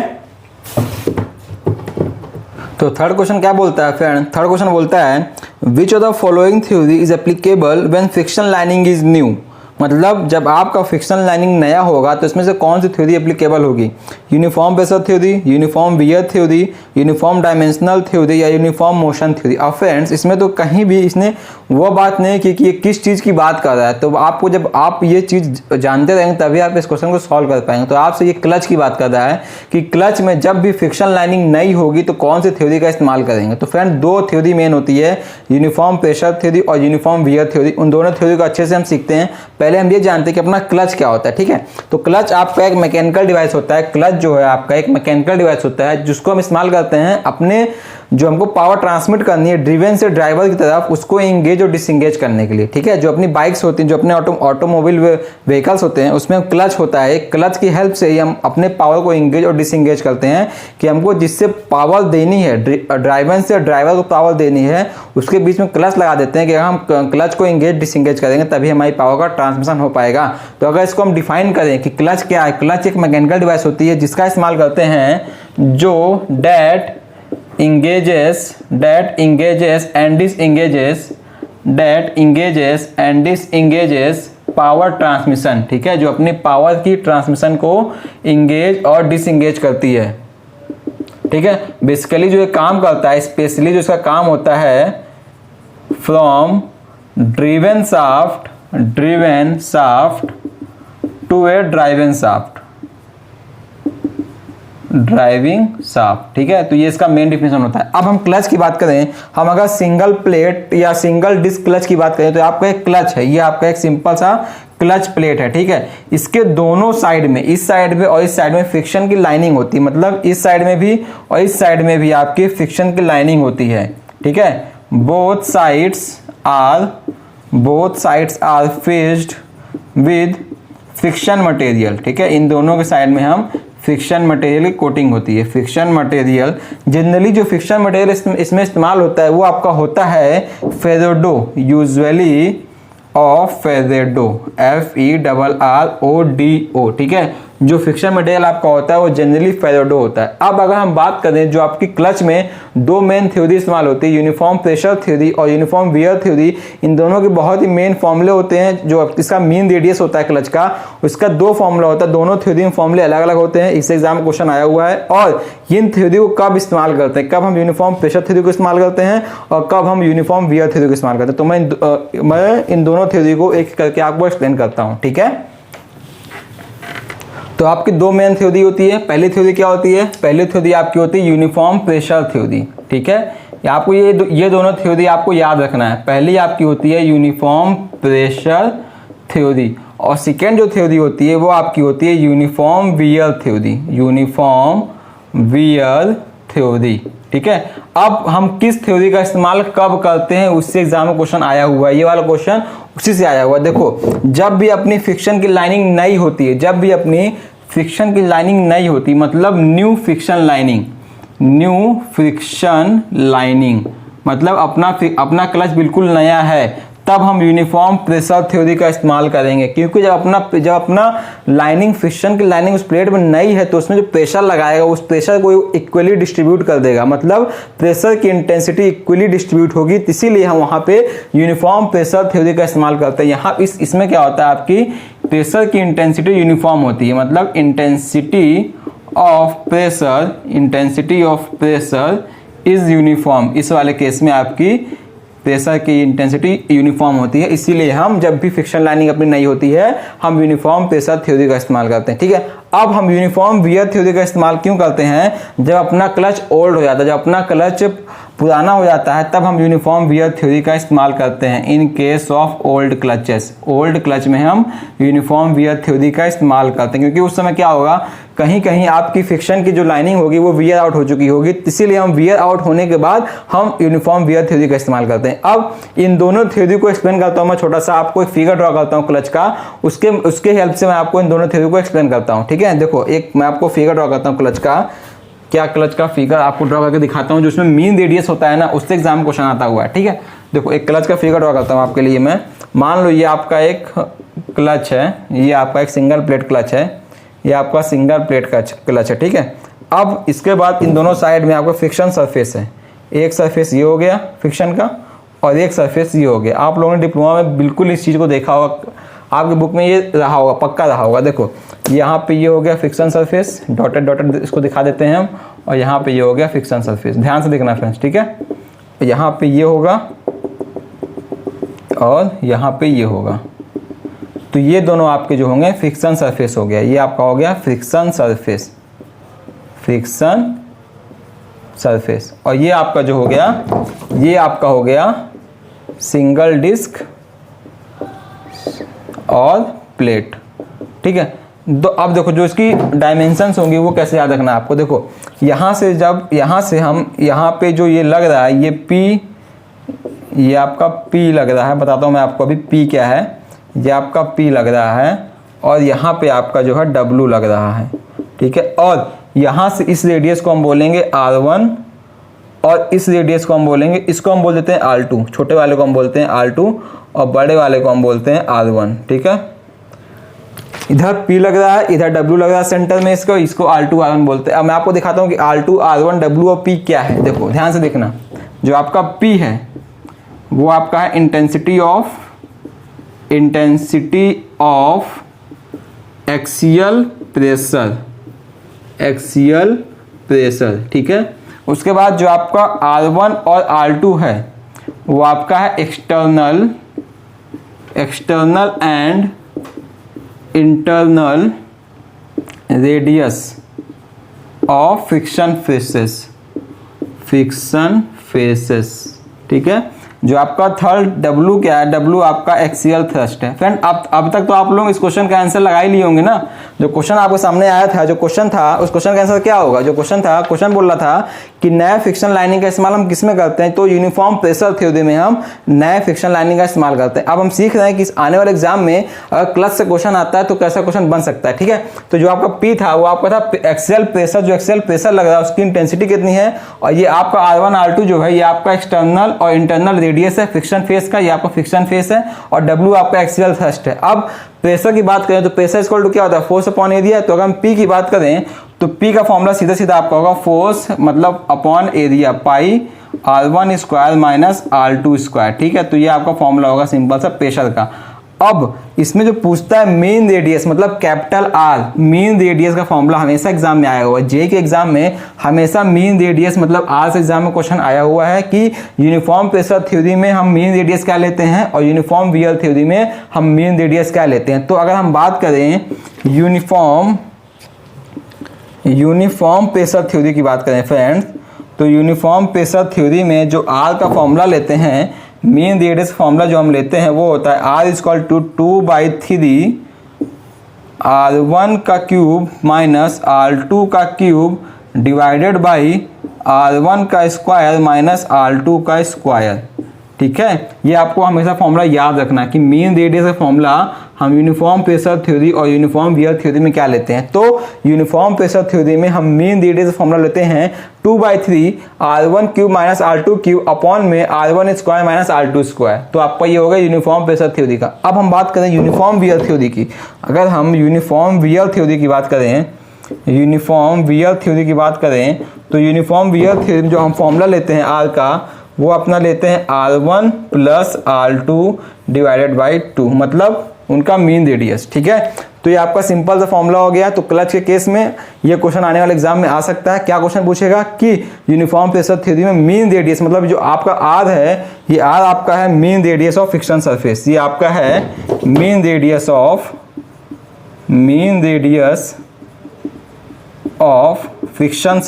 तो थर्ड क्वेश्चन क्या बोलता है फ्रेंड, थर्ड क्वेश्चन बोलता है which of the following theory is applicable when friction lining is new. मतलब जब आपका फ्रिक्शन लाइनिंग नया होगा तो इसमें से कौन सी थ्योरी एप्लीकेबल होगी, uniform pressure theory, uniform wear theory, uniform dimensional theory या यूनिफॉर्म मोशन थ्योरी। अब फ्रेंड्स इसमें तो कहीं भी इसने वो बात नहीं की कि ये किस चीज़ की बात कर रहा है। तो आपको जब आप ये चीज़ जानते रहेंगे तभी आप इस क्वेश्चन को सॉल्व कर पाएंगे। तो आपसे ये क्लच की बात कर रहा है कि क्लच में जब भी फ्रिक्शन लाइनिंग नई होगी तो कौन सी थ्योरी का इस्तेमाल करेंगे। तो फ्रेंड दो थ्योरी मेन होती है, यूनिफॉर्म प्रेशर थ्योरी और यूनिफॉर्म वियर थ्योरी। उन दोनों थ्योरी को अच्छे से हम सीखते हैं। पहले हम ये जानते हैं कि अपना क्लच क्या होता है। ठीक है, तो क्लच आपका एक मैकेनिकल डिवाइस होता है। क्लच जो है आपका एक मैकेनिकल डिवाइस होता है जिसको हम इस्तेमाल करते हैं अपने जो हमको पावर ट्रांसमिट करनी है ड्रिवन से ड्राइवर की तरफ, उसको एंगेज और डिसएंगेज करने के लिए। ठीक है, जो अपनी बाइक्स होती हैं, जो अपने ऑटोमोबाइल व्हीकल्स होते हैं, उसमें क्लच होता है। क्लच की हेल्प से ही हम अपने पावर को एंगेज और डिसएंगेज करते हैं कि हमको जिससे पावर देनी है, ड्राइवर से ड्राइवर को पावर देनी है, उसके बीच में क्लच लगा देते हैं कि हम क्लच को एंगेज डिसएंगेज करेंगे तभी हमारी पावर का ट्रांसमिशन हो पाएगा। तो अगर इसको हम डिफाइन करें कि क्लच क्या है, क्लच एक मैकेनिकल डिवाइस होती है जिसका इस्तेमाल करते हैं जो that engages and disengages power transmission. ठीक है, जो अपनी पावर की ट्रांसमिशन को इंगेज और डिसएंगेज करती है। ठीक है, बेसिकली जो ये काम करता है, स्पेशली जो इसका काम होता है from driven shaft to a driving shaft. ठीक है, तो ये इसका मेन डिफिनेशन होता है। अब हम क्लच की बात करें, हम अगर सिंगल प्लेट या सिंगल डिस्क क्लच की बात करें तो आपका एक क्लच है, ये आपका एक सिंपल सा क्लच प्लेट है। ठीक है, इसके दोनों साइड में, इस साइड में और इस साइड में फ्रिक्शन की लाइनिंग होती है, मतलब इस साइड में भी और इस साइड में भी आपकी फ्रिक्शन की लाइनिंग होती है। ठीक है, both sides are fixed with friction material. ठीक है, इन दोनों के साइड में हम फ्रिक्शन मटेरियल की कोटिंग होती है। फ्रिक्शन मटेरियल जनरली जो फ्रिक्शन मटेरियल इसमें इस्तेमाल होता है वो आपका होता है फेरोडो, यूजुअली ऑफ फेरोडो, FERRODO, ठीक है। जो फ्रिक्शन मटेरियल आपका होता है वो जनरली फेरोडो होता है। अब अगर हम बात करें जो आपकी क्लच में दो मेन थ्योरी इस्तेमाल होती है, यूनिफॉर्म प्रेशर थ्योरी और यूनिफॉर्म वियर थ्योरी, इन दोनों के बहुत ही मेन फॉर्मूले होते हैं। जो इसका मीन रेडियस होता है क्लच का, उसका दो फॉर्मूला होता है, दोनों थ्योरी में फॉर्मूले अलग अलग होते हैं। इस एग्जाम में क्वेश्चन आया हुआ है। और इन थ्योरी को कब इस्तेमाल करते हैं, कब हम यूनिफॉर्म प्रेशर थ्योरी को इस्तेमाल करते हैं और कब हम यूनिफॉर्म वियर थ्योरी को इस्तेमाल करते हैं, तो मैं इन दोनों थ्योरी को एक करके आपको एक्सप्लेन करता हूँ, ठीक है। तो आपकी दो मेन थ्योरी होती है। पहली थ्योरी क्या होती है, पहली थ्योरी आपकी होती है यूनिफॉर्म प्रेशर थ्योरी, ठीक है। आपको ये दोनों थ्योरी आपको याद रखना है। पहली आपकी होती है यूनिफॉर्म प्रेशर थ्योरी और सेकेंड जो थ्योरी होती है वो आपकी होती है uniform wear theory, uniform wear theory, ठीक है। अब हम किस थ्योरी का इस्तेमाल कब करते हैं उससे एग्जाम में क्वेश्चन आया हुआ है। ये वाला क्वेश्चन उसी से आया हुआ है। देखो, जब भी अपनी फ्रिक्शन की लाइनिंग नई होती है, जब भी अपनी फ्रिक्शन की लाइनिंग नई होती, मतलब new friction lining, new friction lining मतलब अपना क्लच बिल्कुल नया है, तब हम यूनिफॉर्म प्रेशर थ्योरी का इस्तेमाल करेंगे। क्योंकि जब अपना लाइनिंग फ्रिक्शन की लाइनिंग उस प्लेट में नई है तो उसमें जो प्रेशर लगाएगा उस प्रेशर को इक्वली डिस्ट्रीब्यूट कर देगा, मतलब प्रेशर की इंटेंसिटी इक्वली डिस्ट्रीब्यूट होगी। इसीलिए हम वहाँ पे यूनिफॉर्म प्रेशर थ्योरी का इस्तेमाल करते हैं। यहाँ इसमें क्या होता है, आपकी प्रेशर की इंटेंसिटी यूनिफॉर्म होती है, मतलब intensity of pressure is uniform. इस वाले केस में आपकी प्रेशर की इंटेंसिटी यूनिफॉर्म होती है। इसीलिए हम जब भी फ्रिक्शन लाइनिंग अपनी नहीं होती है हम यूनिफॉर्म प्रेशर थ्योरी का इस्तेमाल करते हैं, ठीक है। अब हम यूनिफॉर्म वियर थ्योरी का इस्तेमाल क्यों करते हैं, जब अपना क्लच ओल्ड हो जाता है, जब अपना क्लच पुराना हो जाता है तब हम यूनिफॉर्म वियर थ्योरी का इस्तेमाल करते हैं। इन case of old clutches, old clutch में हम यूनिफॉर्म वियर थ्योरी का इस्तेमाल करते हैं, क्योंकि उस समय क्या होगा, कहीं कहीं आपकी फ्रिक्शन की जो लाइनिंग होगी वो वियर आउट हो चुकी होगी, इसीलिए हम वियर आउट होने के बाद हम यूनिफॉर्म वियर थ्योरी का इस्तेमाल करते हैं। अब इन दोनों थ्योरी को एक्सप्लेन करता हूँ मैं, छोटा सा आपको एक फिगर ड्रॉ करता हूँ क्लच का, उसके हेल्प से मैं आपको इन दोनों थ्योरी को एक्सप्लेन करता हूँ, ठीक है। देखो, एक मैं आपको फिगर ड्रॉ करता हूँ क्लच का, क्या क्लच का फिगर आपको ड्रॉ करके दिखाता हूँ, जो उसमें मीन रेडियस होता है ना, उससे एग्जाम क्वेश्चन आता हुआ है, ठीक है। देखो, एक क्लच का फिगर ड्रॉ करता हूँ आपके लिए मैं। मान लो ये आपका एक क्लच है, ये आपका एक सिंगल प्लेट क्लच है, ये आपका सिंगल प्लेट का क्लच है, ठीक है। अब इसके बाद इन दोनों साइड में आपका फ्रिक्शन सरफेस है, एक सरफेस ये हो गया फ्रिक्शन का और एक सरफेस ये हो गया। आप लोगों ने डिप्लोमा में बिल्कुल इस चीज़ को देखा होगा, आपकी बुक में ये रहा होगा, पक्का रहा होगा। देखो, यहाँ पे ये हो गया फ्रिक्शन सरफेस, डॉटेड डॉटेड इसको दिखा देते हैं हम, और यहाँ पे ये हो गया फ्रिक्शन सरफेस। ध्यान से देखना फ्रेंड्स, ठीक है। यहाँ पे ये होगा और यहाँ पे ये होगा, तो ये दोनों आपके जो होंगे फ्रिक्शन सरफेस हो गया। ये आपका हो गया फ्रिक्शन सरफेस, फ्रिक्शन सरफेस। और ये आपका जो हो गया, ये आपका हो गया सिंगल डिस्क और प्लेट, ठीक है। तो अब देखो, जो इसकी डायमेंशंस होंगी वो कैसे याद रखना है आपको। देखो, यहाँ से जब यहाँ से हम यहाँ पे जो ये लग रहा है, ये P, ये आपका P लग रहा है, बताता हूँ मैं आपको अभी P क्या है। ये आपका P लग रहा है और यहाँ पे आपका जो है W लग रहा है, ठीक है। और यहाँ से इस रेडियस को हम बोलेंगे R1 और इस रेडियस को हम बोलेंगे, इसको हम बोल देते हैं R2, छोटे वाले को हम बोलते हैं R2 और बड़े वाले को हम बोलते हैं R1, ठीक है। इधर P लग रहा है, इधर W लग रहा है सेंटर में, इसको R2 R1 बोलते हैं। अब मैं आपको दिखाता हूँ कि R2 R1 W और P क्या है। देखो, ध्यान से देखना, जो आपका P है वो आपका है इंटेंसिटी ऑफ एक्सियल प्रेशर, ठीक है। उसके बाद जो आपका R1 और R2 है वो आपका है external and internal radius of friction faces, ठीक है। जो आपका थर्ड W क्या है, W आपका एक्सियल थ्रस्ट है। फ्रेंड, अब तक तो आप लोग इस क्वेश्चन का आंसर लगा ही लिए होंगे ना। जो क्वेश्चन आपके सामने आया था, जो क्वेश्चन था, उस क्वेश्चन का आंसर क्या होगा। जो क्वेश्चन था, क्वेश्चन बोल रहा था कि नए फ्रिक्शन लाइनिंग का इस्तेमाल हम किस में करते हैं, तो यूनिफॉर्म प्रेशर थ्योरी में हम नए फ्रिक्शन लाइनिंग का इस्तेमाल करते हैं। अब हम सीख रहे हैं कि इस आने वाले एग्जाम में अगर क्लच से क्वेश्चन आता है तो कैसा क्वेश्चन बन सकता है, ठीक है। तो जो आपका पी था वो आपका था एक्सियल प्रेशर, जो एक्सियल प्रेशर लग रहा है उसकी इंटेंसिटी कितनी है, और ये आपका R1 R2 जो है ये आपका एक्सटर्नल और इंटरनल रेडियस है फ्रिक्शन फेस का, ये आपका फ्रिक्शन फेस है, और W आपका एक्सियल थ्रस्ट है। अब प्रेशर की बात करें तो प्रेशर इक्वल टू क्या होता है, फोर्स अपॉन एरिया। तो अगर हम P की बात करें तो P का फॉर्मूला सीधा सीधा आपका होगा फोर्स मतलब upon area pi R1 square minus R2 square, ठीक है। तो ये आपका फॉर्मूला होगा सिंपल सा प्रेशर का। अब इसमें जो पूछता है मीन रेडियस मतलब कैपिटल R, मीन रेडियस का फॉर्मूला हमेशा एग्जाम में आया हुआ है। जे के एग्जाम में हमेशा मीन रेडियस मतलब R से एग्जाम में क्वेश्चन आया हुआ है कि यूनिफॉर्म प्रेशर थ्योरी में हम मीन रेडियस क्या लेते हैं और यूनिफॉर्म वियर थ्योरी में हम मीन रेडियस क्या लेते हैं। तो अगर हम बात करें यूनिफॉर्म प्रेशर थ्योरी की बात करें फ्रेंड्स, तो यूनिफॉर्म प्रेशर थ्योरी में जो R का फॉर्मूला लेते हैं, मीन रेडियस फॉर्मूला जो हम लेते हैं वो होता है R इक्वल टू 2/3 R1 का क्यूब माइनस R2 का क्यूब डिवाइडेड बाई R1 का स्क्वायर माइनस R2 का स्क्वायर, ठीक है। ये आपको हमेशा फॉर्मूला याद रखना है कि मीन रेडियस का फॉर्मूला हम यूनिफॉर्म प्रेशर थ्योरी और यूनिफॉर्म वियर थ्योरी में क्या लेते हैं। तो यूनिफॉर्म प्रेशर थ्योरी में हम मीन रेडियस का फॉर्मूला लेते हैं 2/3 R1 cube minus R2 cube upon में R1 square minus R2 square. तो आपका ये होगा यूनिफॉर्म प्रेशर थ्योरी का। अब हम बात करें यूनिफॉर्म वियर थ्योरी की। अगर हम यूनिफॉर्म वियर थ्योरी की बात करें, यूनिफॉर्म वियर थ्योरी की बात करें तो यूनिफॉर्म वियर थ्योरी में जो हम फॉर्मूला लेते हैं R का वो अपना लेते हैं R1 plus R2 divided by 2 मतलब उनका मीन रेडियस, ठीक है। तो ये आपका सिंपल सा फॉर्मूला हो गया। तो क्लच के केस में ये क्वेश्चन आने वाले एग्जाम में आ सकता है। क्या क्वेश्चन पूछेगा कि यूनिफॉर्म प्रेशर थ्योरी में मीन रेडियस मतलब जो आपका R है, ये R आपका है mean radius of friction surface, ये आपका है mean radius of friction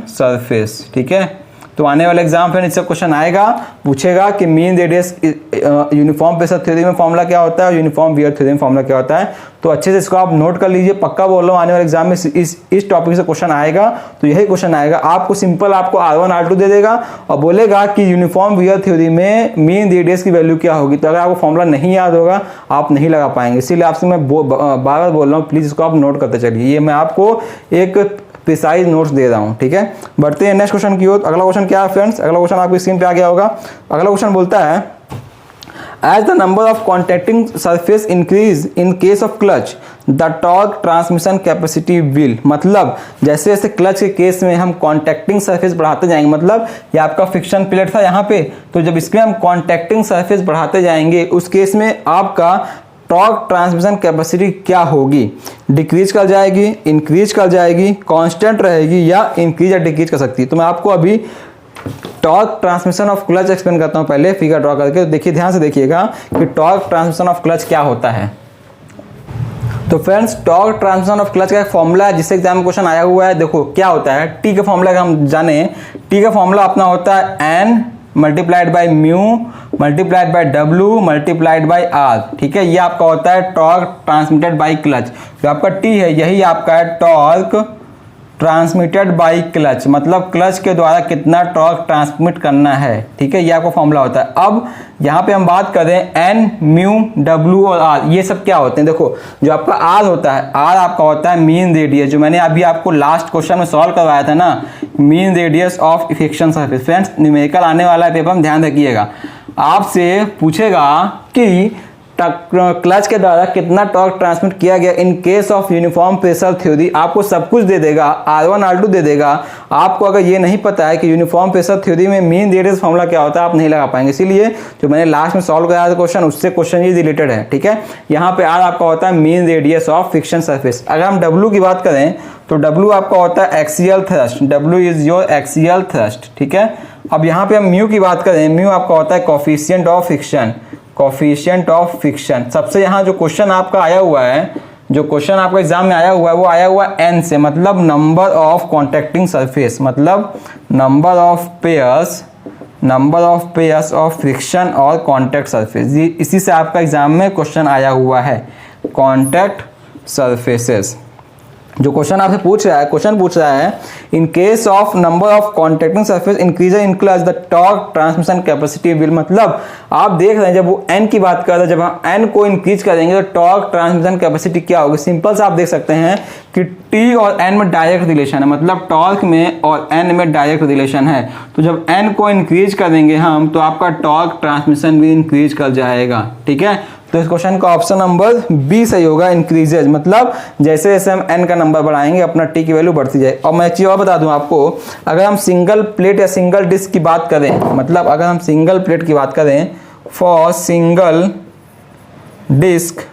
surface, ठीक है। तो आने वाले एग्जाम में इससे क्वेश्चन आएगा, पूछेगा कि mean radius uniform pressure theory में फॉर्मूला क्या होता है, यूनिफॉर्म वियर थ्योरी में फॉर्मूला क्या होता है। तो अच्छे से इसको आप नोट कर लीजिए, पक्का बोल रहा हूँ आने वाले एग्जाम में इस टॉपिक से क्वेश्चन आएगा। तो यही क्वेश्चन आएगा, आपको सिंपल आपको R1 R2 दे देगा और बोलेगा कि यूनिफॉर्म वियर थ्योरी में मीन रेडियस की वैल्यू क्या होगी। तो अगर आपको फॉर्मूला नहीं याद होगा आप नहीं लगा पाएंगे, इसीलिए आपसे मैं बार बार बोल रहा हूँ, प्लीज इसको आप नोट करते चलिए। ये मैं आपको एक प्रिसाइज नोट्स दे रहा हूँ, ठीक है। बढ़ते हैं नेक्स्ट क्वेश्चन की ओर। अगला क्वेश्चन क्या है फ्रेंड्स, अगला क्वेश्चन आपकी स्क्रीन पे आ गया होगा। अगला क्वेश्चन बोलता है as the number of contacting surface increase in case of clutch the torque transmission capacity will. मतलब जैसे जैसे क्लच के केस में हम कॉन्टैक्टिंग सरफेस बढ़ाते जाएंगे, मतलब ये आपका फ्रिक्शन प्लेट था यहाँ पे, तो जब इसमें हम कॉन्टैक्टिंग सरफेस बढ़ाते जाएंगे उस केस में आपका टॉर्क ट्रांसमिशन कैपेसिटी क्या होगी, डिक्रीज कर जाएगी, इंक्रीज कर जाएगी, कांस्टेंट रहेगी या इंक्रीज या डिक्रीज कर सकती है। तो मैं आपको अभी torque transmission of clutch explain करता हूं पहले फिगर ड्रॉ करके। तो देखिए ध्यान से देखिएगा कि टॉर्क ट्रांसमिशन ऑफ क्लच क्या होता है। तो friends torque transmission of clutch का एक फॉर्मूला है जिससे एग्जाम में क्वेश्चन आया हुआ है। देखो क्या होता है, टी का फॉर्मूला अगर हम जाने, टी का फॉर्मूला अपना होता है N multiplied by mu multiplied by W multiplied by R, ठीक है। ये आपका होता है टॉर्क ट्रांसमिटेड बाई क्लच। जो आपका टी है यही आपका है टॉर्क ट्रांसमिटेड बाई क्लच, मतलब क्लच के द्वारा कितना टॉर्क ट्रांसमिट करना है, ठीक है। ये आपका फॉर्मूला होता है। अब यहाँ पे हम बात करें एन म्यू डब्ल्यू और आर, ये सब क्या होते हैं। देखो जो आपका आर होता है, आर आपका होता है मीन रेडियस, जो मैंने अभी आपको लास्ट क्वेश्चन में सॉल्व करवाया था ना, mean radius of friction surface. Friends numerical आने वाला है पेपर में, ध्यान रखिएगा। आपसे पूछेगा कि क्लच के द्वारा कितना टॉर्क ट्रांसमिट किया गया इन case of uniform pressure theory. आपको सब कुछ दे देगा, R1 R2 दे देगा। आपको अगर ये नहीं पता है कि यूनिफॉर्म प्रेशर थ्योरी में मीन रेडियस फॉर्मूला क्या होता है, आप नहीं लगा पाएंगे। इसीलिए जो मैंने लास्ट में सॉल्व कराया था क्वेश्चन, उससे क्वेश्चन ये रिलेटेड है, ठीक है। यहाँ पे R आपका होता है mean radius of friction surface. अगर हम W की बात करें तो W आपका होता है axial thrust, W is your axial thrust, ठीक है। अब यहाँ पे हम म्यू की बात करें, म्यू आपका होता है coefficient of friction, coefficient of friction. सबसे यहाँ जो क्वेश्चन आपका आया हुआ है, जो क्वेश्चन आपका एग्जाम में आया हुआ है वो आया हुआ है एन से, मतलब नंबर ऑफ कॉन्टैक्टिंग सरफेस, मतलब number of pairs of friction और कॉन्टैक्ट सरफेस। इसी से आपका एग्जाम में क्वेश्चन आया हुआ है, कॉन्टैक्ट सरफेसेस। जो क्वेश्चन आपसे पूछ रहा है, क्वेश्चन पूछ रहा है इन case of number of contacting surface increase in class the torque transmission capacity will, मतलब आप देख रहे हैं जब वो n की बात कर रहे हैं, जब हम n को इंक्रीज करेंगे तो टॉर्क ट्रांसमिशन कैपेसिटी क्या होगी। सिंपल से आप देख सकते हैं कि t और n में डायरेक्ट रिलेशन है, मतलब टॉर्क में और n में डायरेक्ट रिलेशन है। तो जब n को इंक्रीज करेंगे हम तो आपका टॉर्क ट्रांसमिशन भी इंक्रीज कर जाएगा, ठीक है। तो इस क्वेश्चन का ऑप्शन नंबर बी सही होगा, इंक्रीजेज, मतलब जैसे जैसे हम n का नंबर बढ़ाएंगे अपना t की वैल्यू बढ़ती जाए। और मैं एक चीज़ और बता दूं आपको, अगर हम सिंगल प्लेट या सिंगल डिस्क की बात करें, मतलब अगर हम सिंगल प्लेट की बात करें फॉर सिंगल डिस्क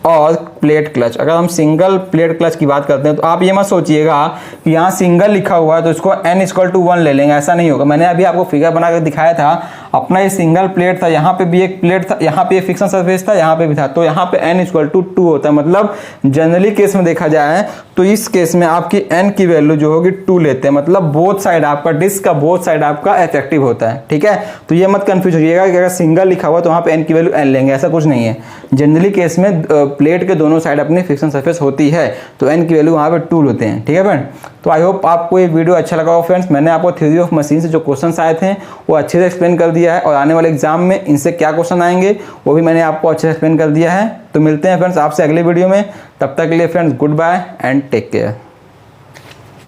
और प्लेट क्लच, अगर हम सिंगल प्लेट क्लच की बात करते हैं तो आप ये मत सोचिएगा कि यहाँ सिंगल लिखा हुआ है तो इसको n=1 ले लेंगे, ऐसा नहीं होगा। मैंने अभी आपको फिगर बना कर दिखाया था, अपना ये सिंगल प्लेट था, यहाँ पे भी एक प्लेट था, यहाँ पे फिक्शन सरफेस था, यहाँ पे भी था, तो यहाँ पे n=2 होता है। मतलब जनरली केस में देखा जाए तो इस केस में आपकी n की वैल्यू जो होगी 2 लेते हैं, मतलब बोथ साइड आपका डिस्क का बोथ साइड आपका इफेक्टिव होता है, ठीक है। तो ये मत कंफ्यूज होइएगा कि अगर सिंगल लिखा हुआ तो वहाँ पे n की वैल्यू n लेंगे, ऐसा कुछ नहीं है। जनरली केस में प्लेट के दोनों साइड अपनी फिक्शन सरफेस होती है तो n की वैल्यू वहाँ पे 2 होते हैं, ठीक है फ्रेंड। तो आई होप आपको ये वीडियो अच्छा लगा हो फ्रेंड्स। मैंने आपको थ्योरी ऑफ मशीन से जो क्वेश्चन आए थे वो अच्छे से एक्सप्लेन कर दिया है, और आने वाले एग्जाम में इनसे क्या क्वेश्चन आएंगे वो भी मैंने आपको अच्छे से एक्सप्लेन कर दिया है। तो मिलते हैं फ्रेंड्स आपसे अगले वीडियो में, तब तक के लिए friends good bye and take care.